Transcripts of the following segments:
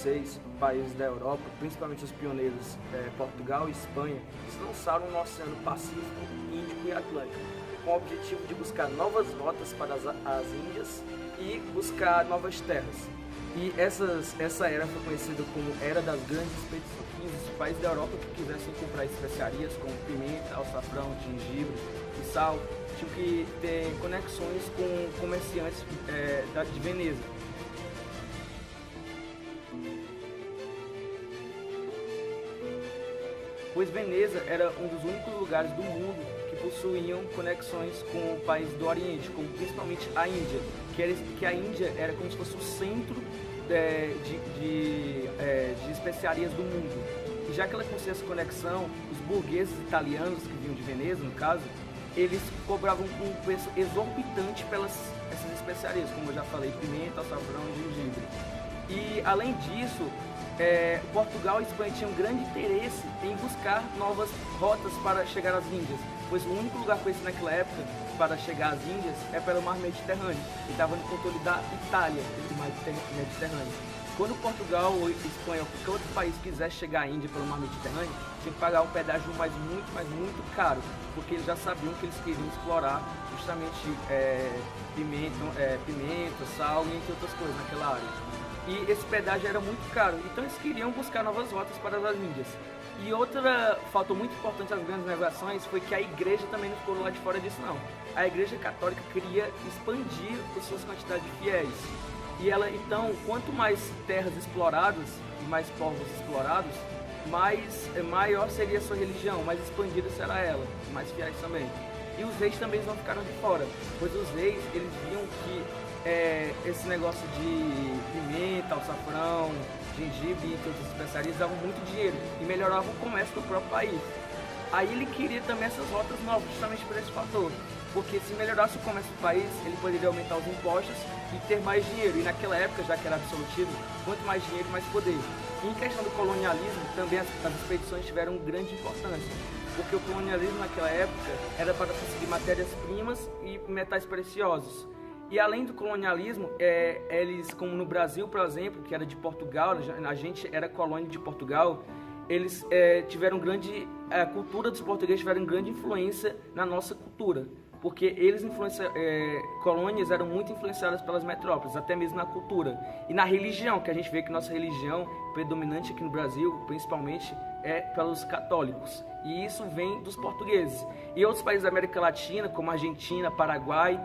XVI, países da Europa, principalmente os pioneiros Portugal e Espanha, eles lançaram no Oceano Pacífico, Índico e Atlântico, com o objetivo de buscar novas rotas para as Índias e buscar novas terras. E essa era foi conhecida como Era das Grandes Expedições. Os países da Europa que quisessem comprar especiarias como pimenta, açafrão, gengibre e sal tinham que ter conexões com comerciantes de Veneza. Pois Veneza era um dos únicos lugares do mundo que possuíam conexões com o país do Oriente, como principalmente a Índia, que a Índia era como se fosse o centro de especiarias do mundo. E já que ela conseguia essa conexão, os burgueses italianos que vinham de Veneza, no caso, eles cobravam um preço exorbitante pelas essas especiarias, como eu já falei, pimenta, açafrão e gengibre. E além disso, Portugal e Espanha tinham grande interesse em buscar novas rotas para chegar às Índias, pois o único lugar conhecido naquela época para chegar às Índias é pelo mar Mediterrâneo, e estava no controle da Itália, esse mar Mediterrâneo. Quando Portugal ou Espanha ou qualquer outro país quisesse chegar à Índia pelo mar Mediterrâneo, tinha que pagar um pedágio muito caro, porque eles já sabiam que eles queriam explorar justamente pimenta, sal e entre outras coisas naquela área. E esse pedágio era muito caro, então eles queriam buscar novas rotas para as Índias. E outra fator muito importante das grandes navegações foi que a igreja também não ficou do lado de fora disso não. A igreja católica queria expandir as suas quantidades de fiéis. E ela, então, quanto mais terras exploradas, mais povos explorados, maior seria a sua religião, mais expandida será ela, mais fiéis também. E os reis também não ficaram de fora, pois os reis, eles viam que esse negócio de pimenta, açafrão, gengibre e outras especiarias davam muito dinheiro e melhoravam o comércio do próprio país. Aí ele queria também essas rotas novas, justamente por esse fator, porque se melhorasse o comércio do país, ele poderia aumentar os impostos e ter mais dinheiro. E naquela época, já que era absolutismo, quanto mais dinheiro, mais poder. E em questão do colonialismo, também as expedições tiveram grande importância, porque o colonialismo naquela época era para conseguir matérias-primas e metais preciosos. E além do colonialismo, eles, como no Brasil, por exemplo, que era de Portugal, a gente era colônia de Portugal, eles tiveram a cultura dos portugueses tiveram grande influência na nossa cultura, porque eles colônias eram muito influenciadas pelas metrópoles, até mesmo na cultura e na religião, que a gente vê que nossa religião predominante aqui no Brasil, principalmente, é pelos católicos, e isso vem dos portugueses. E outros países da América Latina, como Argentina, Paraguai,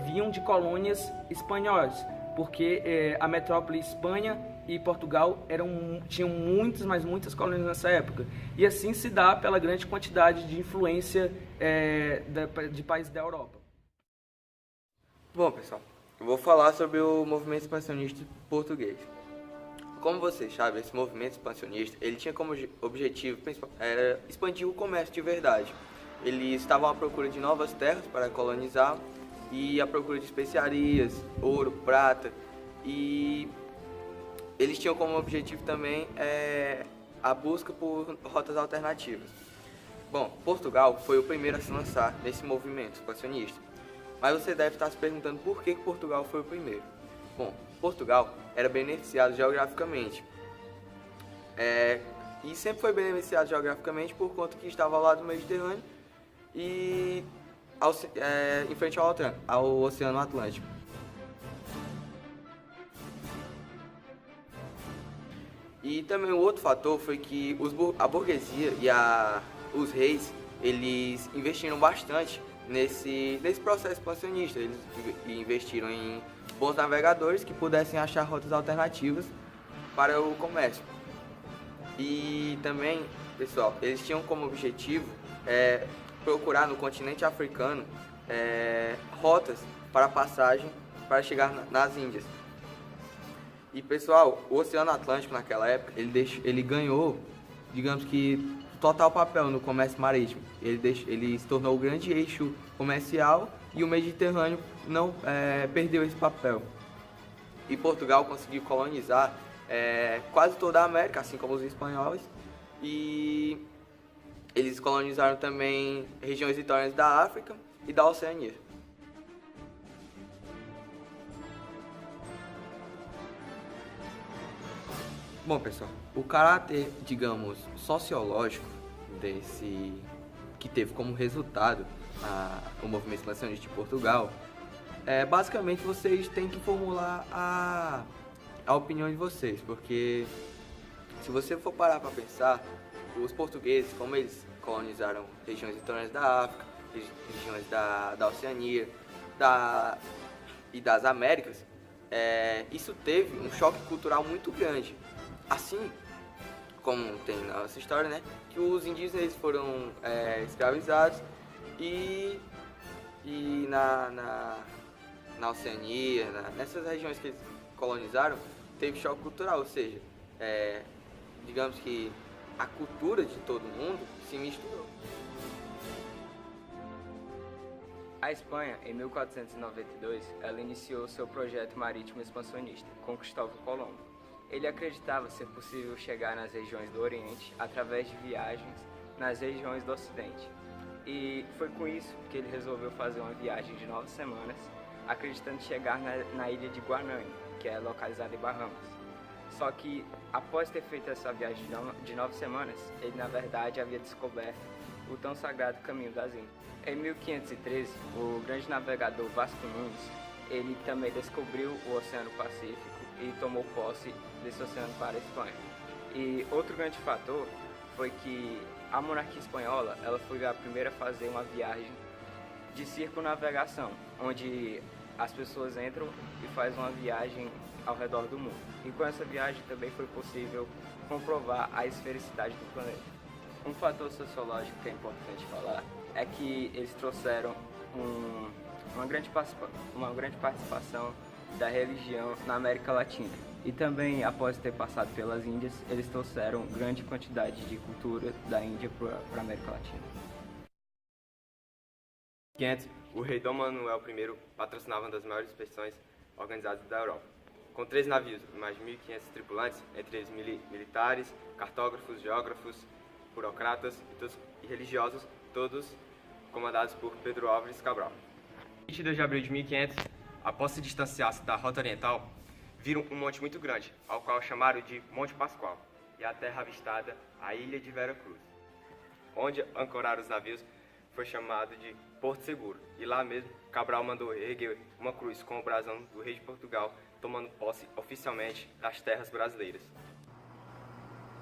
vinham de colônias espanholas, porque a metrópole Espanha e Portugal tinham muitas colônias nessa época. E assim se dá pela grande quantidade de influência de países da Europa. Bom, pessoal, eu vou falar sobre o movimento expansionista português. Como vocês sabem, esse movimento expansionista, ele tinha como objetivo principal era expandir o comércio de verdade. Eles estavam à procura de novas terras para colonizar e à procura de especiarias, ouro, prata, e eles tinham como objetivo também a busca por rotas alternativas. Bom, Portugal foi o primeiro a se lançar nesse movimento expansionista, mas você deve estar se perguntando por que Portugal foi o primeiro. Bom, Portugal era beneficiado geograficamente, e sempre foi beneficiado geograficamente por conta que estava ao lado do Mediterrâneo e em frente ao Oceano Atlântico. E também o outro fator foi que a burguesia e os reis, eles investiram bastante nesse processo expansionista. Eles investiram em bons navegadores que pudessem achar rotas alternativas para o comércio. E também, pessoal, eles tinham como objetivo procurar no continente africano rotas para passagem para chegar nas Índias. E, pessoal, o Oceano Atlântico naquela época, ele ganhou, digamos que, total papel no comércio marítimo. Ele se tornou o grande eixo comercial e o Mediterrâneo não perdeu esse papel. E Portugal conseguiu colonizar quase toda a América, assim como os espanhóis, e eles colonizaram também regiões litorâneas da África e da Oceania. Bom, pessoal, o caráter, digamos, sociológico que teve como resultado o movimento expansionista de Portugal, basicamente vocês têm que formular a opinião de vocês, porque se você for parar para pensar, os portugueses, como eles colonizaram regiões litorâneas da África, regiões da Oceania e das Américas, isso teve um choque cultural muito grande. Assim como tem na nossa história, né, que os indígenas eles foram escravizados e na Oceania, nessas regiões que eles colonizaram, teve choque cultural, ou seja, digamos que a cultura de todo mundo se misturou. A Espanha, em 1492, ela iniciou seu projeto marítimo expansionista, com Cristóvão Colombo. Ele acreditava ser possível chegar nas regiões do Oriente através de viagens nas regiões do Ocidente. E foi com isso que ele resolveu fazer uma viagem de 9 semanas, acreditando chegar na ilha de Guanahani, que é localizada em Bahamas. Só que, após ter feito essa viagem de 9 semanas, ele na verdade havia descoberto o tão sagrado caminho das Índias. Em 1513, o grande navegador Vasco Nunes, ele também descobriu o Oceano Pacífico e tomou posse desse oceano para a Espanha. E outro grande fator foi que a monarquia espanhola ela foi a primeira a fazer uma viagem de circunnavegação, onde as pessoas entram e fazem uma viagem ao redor do mundo. E com essa viagem também foi possível comprovar a esfericidade do planeta. Um fator sociológico que é importante falar é que eles trouxeram uma grande participação da religião na América Latina. E também, após ter passado pelas Índias, eles trouxeram grande quantidade de cultura da Índia para a América Latina. Em 1500, o rei Dom Manuel I patrocinava uma das maiores expedições organizadas da Europa. Com 3 navios e mais de 1.500 tripulantes, entre eles militares, cartógrafos, geógrafos, burocratas e religiosos, todos comandados por Pedro Álvares Cabral. Em 22 de abril de 1500, após se distanciar-se da rota oriental, viram um monte muito grande, ao qual chamaram de Monte Pascoal, e a terra avistada, a ilha de Vera Cruz. Onde ancoraram os navios foi chamado de Porto Seguro, e lá mesmo Cabral mandou erguer uma cruz com o brasão do rei de Portugal, tomando posse oficialmente das terras brasileiras.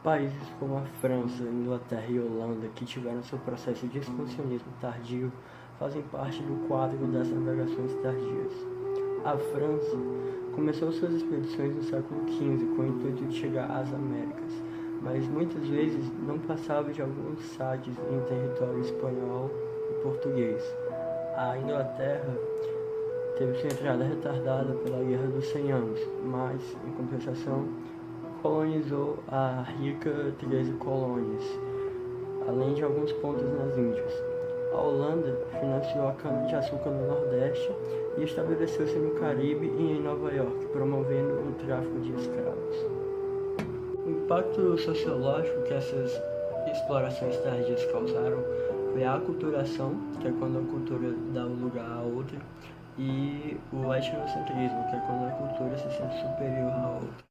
Países como a França, Inglaterra e Holanda, que tiveram seu processo de expansionismo tardio, fazem parte do quadro das navegações tardias. A França começou suas expedições no século XV com o intuito de chegar às Américas, mas muitas vezes não passava de alguns saques em território espanhol e português. A Inglaterra teve sua entrada retardada pela Guerra dos 100 Anos, mas, em compensação, colonizou a rica 13 colônias, além de alguns pontos nas Índias. A Holanda financiou a cana-de-açúcar no Nordeste e estabeleceu-se no Caribe e em Nova York, promovendo o tráfico de escravos. O impacto sociológico que essas explorações tardias causaram foi a aculturação, que é quando a cultura dá lugar a outra, e o etnocentrismo, que é quando a cultura se sente superior à outra.